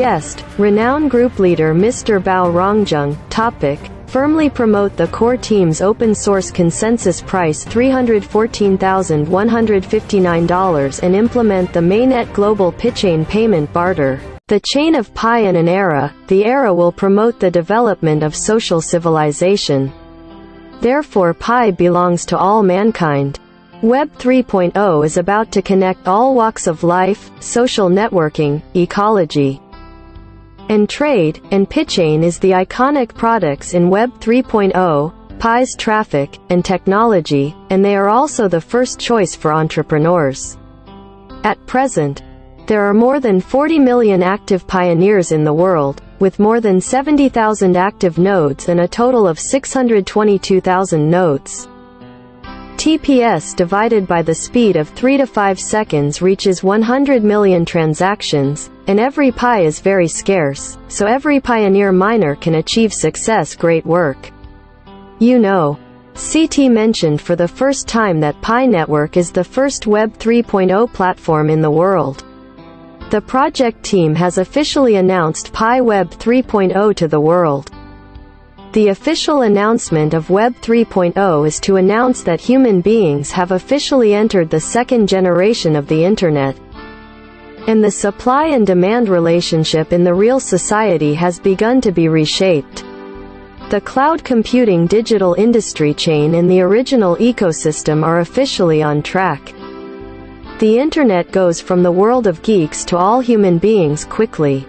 Guest, renowned group leader Mr. Bao Rongjung. Topic: firmly promote the core team's open-source consensus price $314,159 and implement the mainnet global pitchain payment barter. The chain of Pi in an era, the era will promote the development of social civilization. Therefore Pi belongs to all mankind. Web 3.0 is about to connect all walks of life, social networking, ecology, and trade, and pitchain is the iconic products in Web 3.0, Pi's traffic, and technology, and they are also the first choice for entrepreneurs. At present, there are more than 40 million active pioneers in the world, with more than 70,000 active nodes and a total of 622,000 nodes. TPS divided by the speed of 3 to 5 seconds reaches 100 million transactions, and every Pi is very scarce, so every pioneer miner can achieve success. Great work. You know, CT mentioned for the first time that Pi Network is the first Web 3.0 platform in the world. The project team has officially announced Pi Web 3.0 to the world. The official announcement of Web 3.0 is to announce that human beings have officially entered the second generation of the Internet, and the supply and demand relationship in the real society has begun to be reshaped. The cloud computing digital industry chain and the original ecosystem are officially on track. The Internet goes from the world of geeks to all human beings quickly.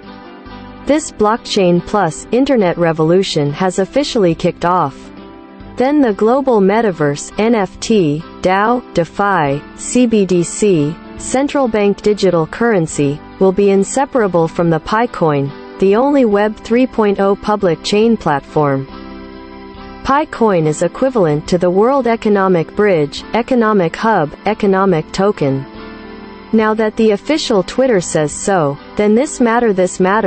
This blockchain plus Internet revolution has officially kicked off. Then the global metaverse, NFT, DAO, DeFi, CBDC, central bank digital currency, will be inseparable from the Picoin, the only Web 3.0 public chain platform. Picoin is equivalent to the World Economic Bridge, Economic Hub, Economic Token. Now that the official Twitter says so, then this matter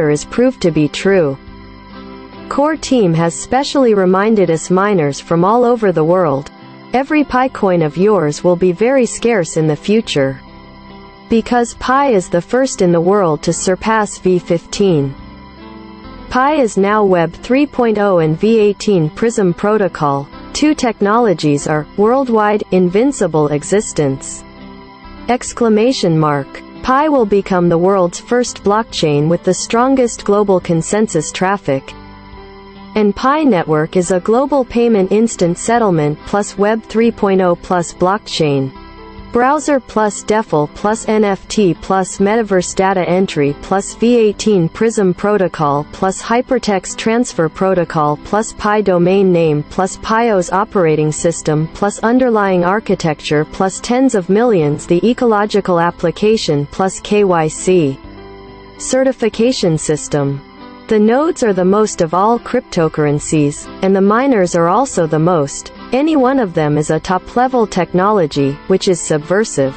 is proved to be true. Core team has specially reminded us miners from all over the world, every Picoin of yours will be very scarce in the future. Because Pi is the first in the world to surpass V15. Pi is now Web 3.0 and V18 Prism protocol. Two technologies are worldwide, invincible existence. Pi will become the world's first blockchain with the strongest global consensus traffic. And Pi Network is a global payment instant settlement plus Web 3.0 plus blockchain. Browser plus DeFi plus NFT plus Metaverse data entry plus V18 Prism protocol plus Hypertext Transfer protocol plus Pi domain name plus PIOS operating system plus underlying architecture plus tens of millions the ecological application plus KYC certification system. The nodes are the most of all cryptocurrencies, and the miners are also the most. Any one of them is a top-level technology, which is subversive.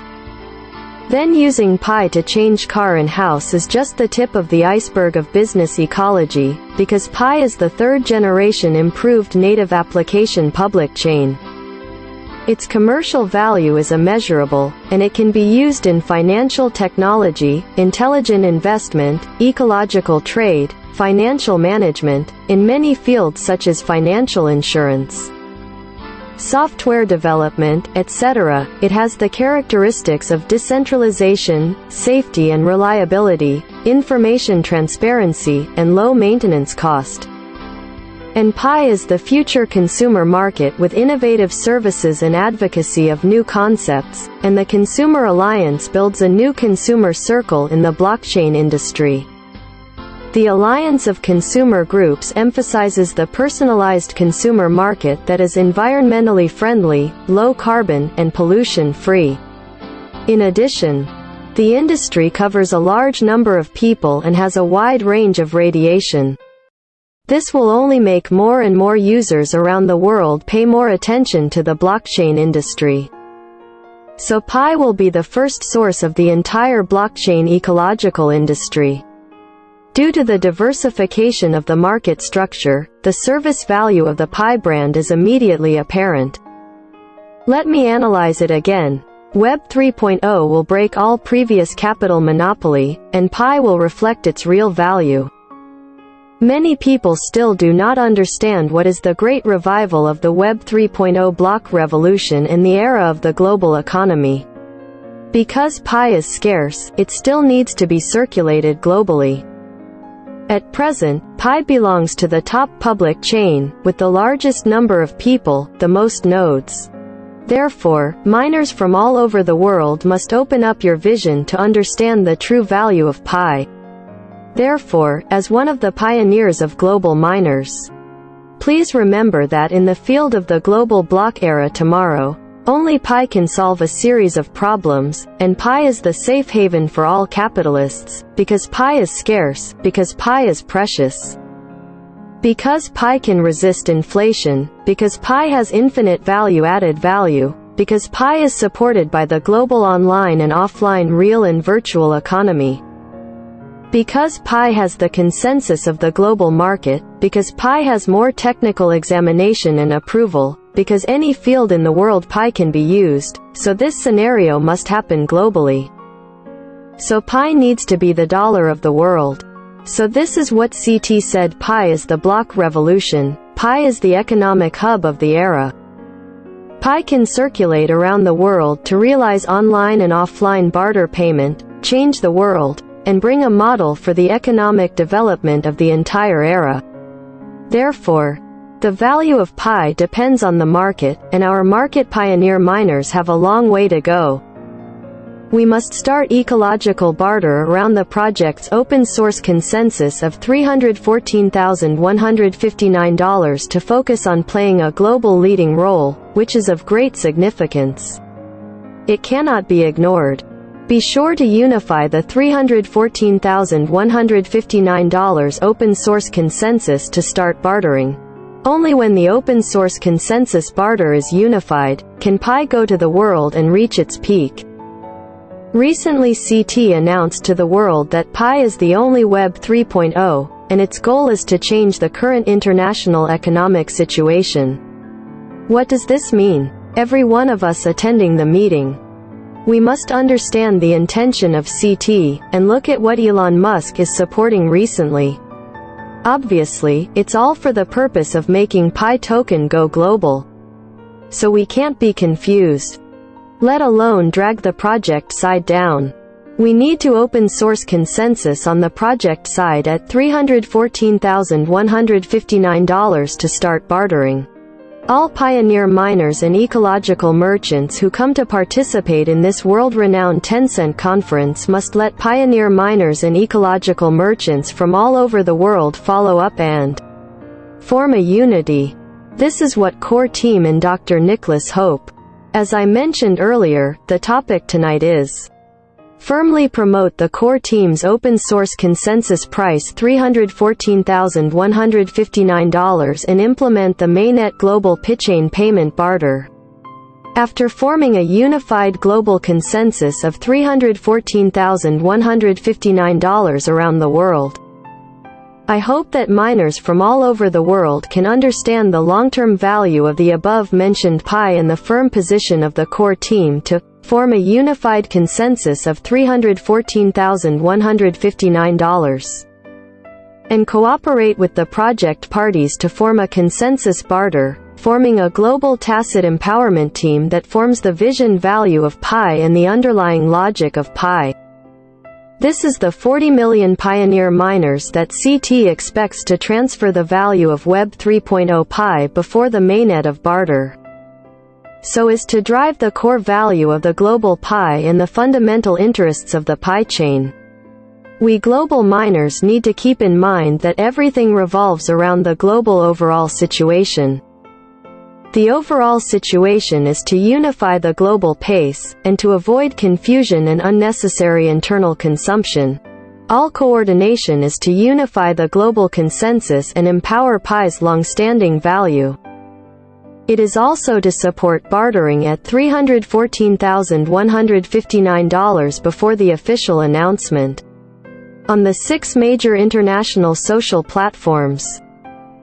Then using Pi to change car and house is just the tip of the iceberg of business ecology, because Pi is the third-generation improved native application public chain. Its commercial value is immeasurable, and it can be used in financial technology, intelligent investment, ecological trade, financial management, in many fields such as financial insurance, software development, etc. It has the characteristics of decentralization, safety and reliability, information transparency, and low maintenance cost. And Pi is the future consumer market with innovative services and advocacy of new concepts, and the Consumer Alliance builds a new consumer circle in the blockchain industry. The Alliance of Consumer Groups emphasizes the personalized consumer market that is environmentally friendly, low carbon, and pollution-free. In addition, the industry covers a large number of people and has a wide range of radiation. This will only make more and more users around the world pay more attention to the blockchain industry. So Pi will be the first source of the entire blockchain ecological industry. Due to the diversification of the market structure, the service value of the Pi brand is immediately apparent. Let me analyze it again. Web 3.0 will break all previous capital monopoly, and Pi will reflect its real value. Many people still do not understand what is the great revival of the Web 3.0 block revolution in the era of the global economy. Because Pi is scarce, it still needs to be circulated globally. At present, Pi belongs to the top public chain, with the largest number of people, the most nodes. Therefore, miners from all over the world must open up your vision to understand the true value of Pi. Therefore, as one of the pioneers of global miners, please remember that in the field of the global block era tomorrow, only Pi can solve a series of problems, and Pi is the safe haven for all capitalists, because Pi is scarce, because Pi is precious. Because Pi can resist inflation, because Pi has infinite value-added value, because Pi is supported by the global online and offline real and virtual economy. Because Pi has the consensus of the global market, because Pi has more technical examination and approval, because any field in the world Pi can be used, so this scenario must happen globally. So Pi needs to be the dollar of the world. So this is what CT said: Pi is the block revolution, Pi is the economic hub of the era. Pi can circulate around the world to realize online and offline barter payment, change the world, and bring a model for the economic development of the entire era. Therefore, the value of Pi depends on the market, and our market pioneer miners have a long way to go. We must start ecological barter around the project's open-source consensus of $314,159 to focus on playing a global leading role, which is of great significance. It cannot be ignored. Be sure to unify the $314,159 open-source consensus to start bartering. Only when the open-source consensus barter is unified, can Pi go to the world and reach its peak. Recently CT announced to the world that Pi is the only Web 3.0, and its goal is to change the current international economic situation. What does this mean? Every one of us attending the meeting, we must understand the intention of CT, and look at what Elon Musk is supporting recently. Obviously, it's all for the purpose of making Pi token go global. So we can't be confused, let alone drag the project side down. We need to open source consensus on the project side at $314,159 to start bartering. All pioneer miners and ecological merchants who come to participate in this world-renowned Tencent conference must let pioneer miners and ecological merchants from all over the world follow up and form a unity. This is what core team and Dr. Nicholas hope. As I mentioned earlier, the topic tonight is firmly promote the core team's open-source consensus price $314,159 and implement the mainnet global pitchain payment barter. After forming a unified global consensus of $314,159 around the world, I hope that miners from all over the world can understand the long-term value of the above-mentioned Pi and the firm position of the core team to form a unified consensus of $314,159, and cooperate with the project parties to form a consensus barter, forming a global tacit empowerment team that forms the vision value of Pi and the underlying logic of Pi. This is the 40 million pioneer miners that CT expects to transfer the value of Web 3.0 Pi before the mainnet of barter, so as to drive the core value of the global Pi and the fundamental interests of the Pi chain. We global miners need to keep in mind that everything revolves around the global overall situation. The overall situation is to unify the global pace, and to avoid confusion and unnecessary internal consumption. All coordination is to unify the global consensus and empower Pi's long-standing value. It is also to support bartering at $314,159 before the official announcement on the 6 major international social platforms.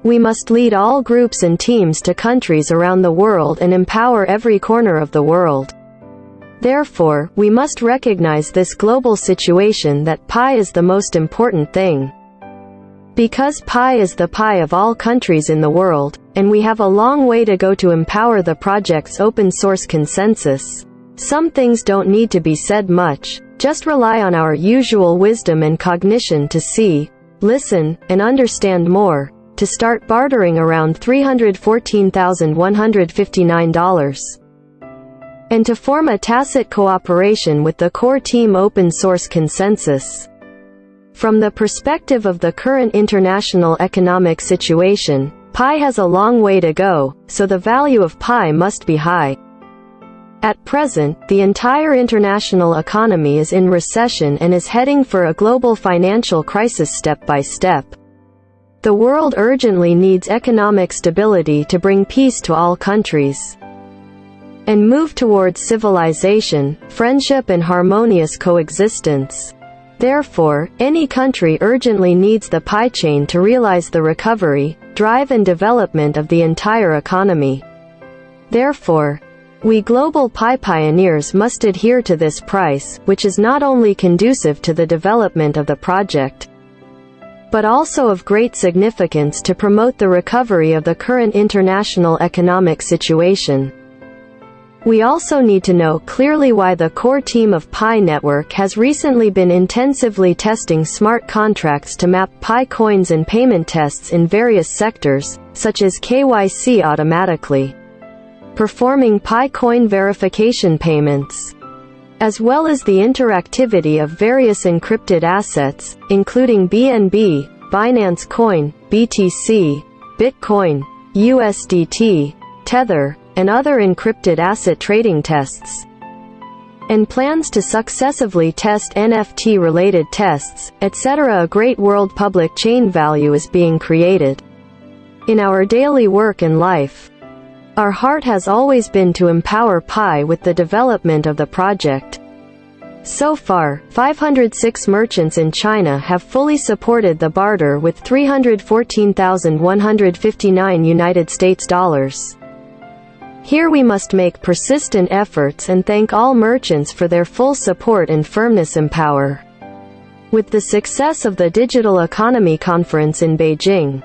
We must lead all groups and teams to countries around the world and empower every corner of the world. Therefore, we must recognize this global situation that Pi is the most important thing. Because Pi is the Pi of all countries in the world, and we have a long way to go to empower the project's open source consensus. Some things don't need to be said much, just rely on our usual wisdom and cognition to see, listen, and understand more, to start bartering around $314,159. And to form a tacit cooperation with the core team open source consensus. From the perspective of the current international economic situation, Pi has a long way to go, so the value of Pi must be high. At present, the entire international economy is in recession and is heading for a global financial crisis step by step. The world urgently needs economic stability to bring peace to all countries and move towards civilization, friendship and harmonious coexistence. Therefore, any country urgently needs the Pi chain to realize the recovery, drive and development of the entire economy. Therefore, we global Pi pioneers must adhere to this price, which is not only conducive to the development of the project, but also of great significance to promote the recovery of the current international economic situation. We also need to know clearly why the core team of Pi Network has recently been intensively testing smart contracts to map Pi coins and payment tests in various sectors, such as KYC automatically performing Pi coin verification payments, as well as the interactivity of various encrypted assets, including BNB, Binance Coin, BTC, Bitcoin, USDT, Tether, and other encrypted asset trading tests, and plans to successively test NFT-related tests, etc. A great world public chain value is being created. In our daily work and life, our heart has always been to empower Pi with the development of the project. So far, 506 merchants in China have fully supported the barter with $314,159 US. Here we must make persistent efforts and thank all merchants for their full support and firmness. Empower. With the success of the Digital Economy Conference in Beijing,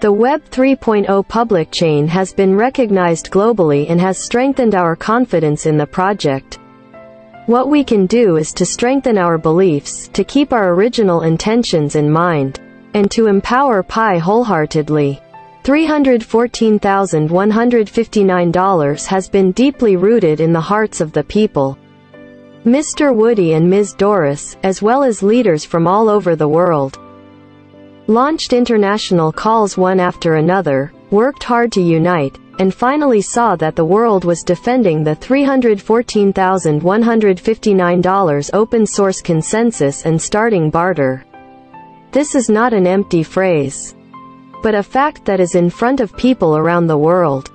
the Web 3.0 public chain has been recognized globally and has strengthened our confidence in the project. What we can do is to strengthen our beliefs, to keep our original intentions in mind, and to empower Pi wholeheartedly. $314,159 has been deeply rooted in the hearts of the people. Mr. Woody and Ms. Doris, as well as leaders from all over the world, launched international calls one after another, worked hard to unite, and finally saw that the world was defending the $314,159 open source consensus and starting barter. This is not an empty phrase, but a fact that is in front of people around the world.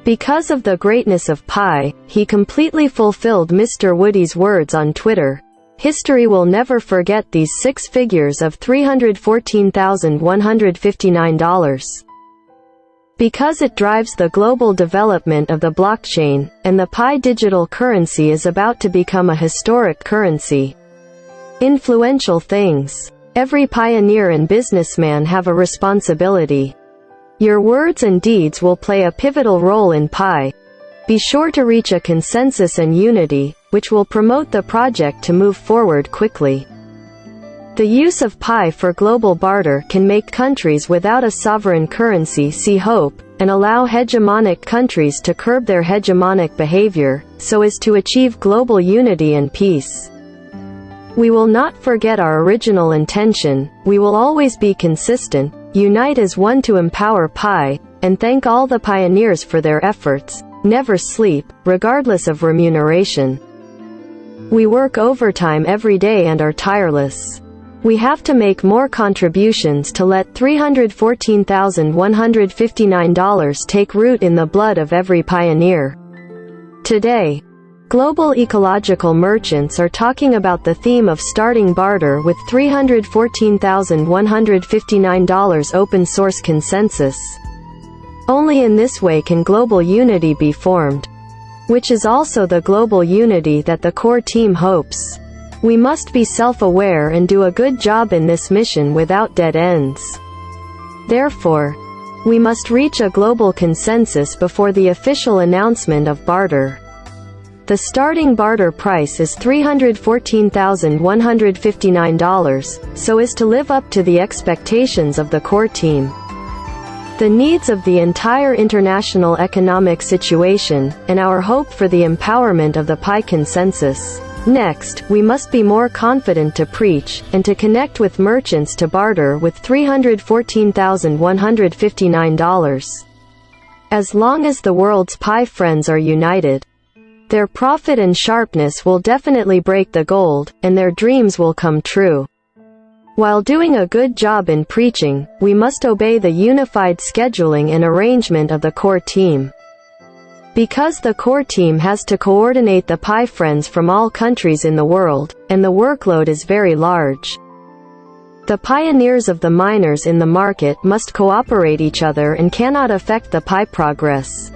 Because of the greatness of Pi, he completely fulfilled Mr. Woody's words on Twitter. History will never forget these 6 figures of $314,159. Because it drives the global development of the blockchain, and the Pi digital currency is about to become a historic currency. Influential things. Every pioneer and businessman have a responsibility. Your words and deeds will play a pivotal role in Pi. Be sure to reach a consensus and unity, which will promote the project to move forward quickly. The use of Pi for global barter can make countries without a sovereign currency see hope, and allow hegemonic countries to curb their hegemonic behavior, so as to achieve global unity and peace. We will not forget our original intention, we will always be consistent, unite as one to empower Pi, and thank all the pioneers for their efforts, never sleep, regardless of remuneration. We work overtime every day and are tireless. We have to make more contributions to let $314,159 take root in the blood of every pioneer. Today, global ecological merchants are talking about the theme of starting barter with $314,159 open source consensus. Only in this way can global unity be formed. which is also the global unity that the core team hopes. We must be self-aware and do a good job in this mission without dead ends. Therefore, we must reach a global consensus before the official announcement of barter. The starting barter price is $314,159, so as to live up to the expectations of the core team, the needs of the entire international economic situation, and our hope for the empowerment of the Pi consensus. Next, we must be more confident to preach, and to connect with merchants to barter with $314,159. As long as the world's Pi friends are united, their profit and sharpness will definitely break the gold, and their dreams will come true. While doing a good job in preaching, we must obey the unified scheduling and arrangement of the core team. Because the core team has to coordinate the Pi friends from all countries in the world, and the workload is very large. The pioneers of the miners in the market must cooperate each other and cannot affect the Pi progress.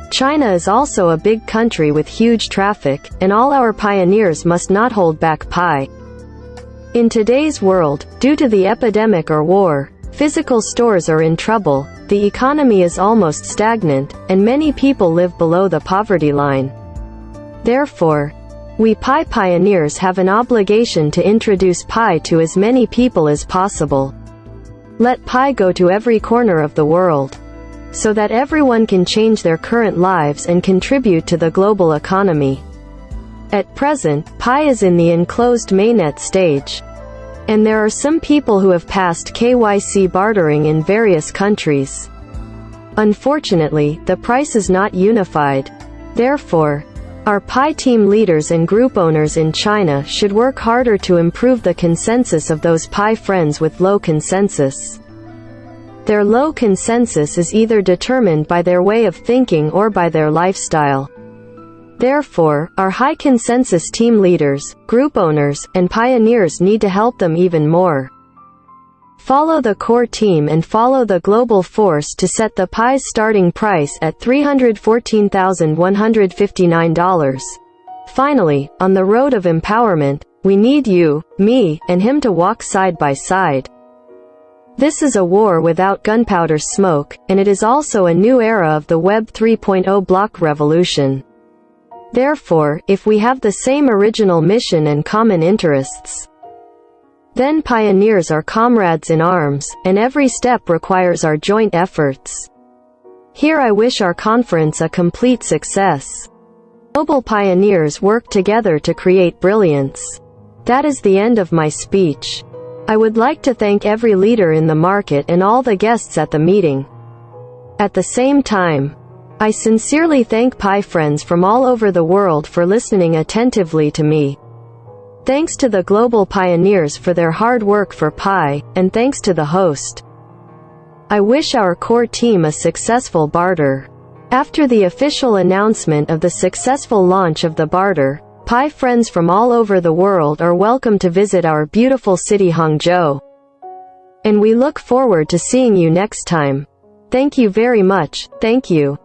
China is also a big country with huge traffic, and all our pioneers must not hold back Pi. In today's world, due to the epidemic or war, physical stores are in trouble, the economy is almost stagnant, and many people live below the poverty line. Therefore, we Pi pioneers have an obligation to introduce Pi to as many people as possible. Let Pi go to every corner of the world, so that everyone can change their current lives and contribute to the global economy. At present, Pi is in the enclosed mainnet stage, and there are some people who have passed KYC bartering in various countries. Unfortunately, the price is not unified. Therefore, our Pi team leaders and group owners in China should work harder to improve the consensus of those Pi friends with low consensus. Their low consensus is either determined by their way of thinking or by their lifestyle. Therefore, our high consensus team leaders, group owners, and pioneers need to help them even more. Follow the core team and follow the global force to set the Pi's starting price at $314,159. Finally, on the road of empowerment, we need you, me, and him to walk side by side. This is a war without gunpowder smoke, and it is also a new era of the Web 3.0 block revolution. Therefore, if we have the same original mission and common interests, then pioneers are comrades in arms, and every step requires our joint efforts. Here I wish our conference a complete success. Global pioneers work together to create brilliance. That is the end of my speech. I would like to thank every leader in the market and all the guests at the meeting. At the same time, I sincerely thank Pi friends from all over the world for listening attentively to me. Thanks to the global pioneers for their hard work for Pi, and thanks to the host. I wish our core team a successful barter. After the official announcement of the successful launch of the barter, Pi friends from all over the world are welcome to visit our beautiful city Hangzhou. And we look forward to seeing you next time. Thank you very much. Thank you.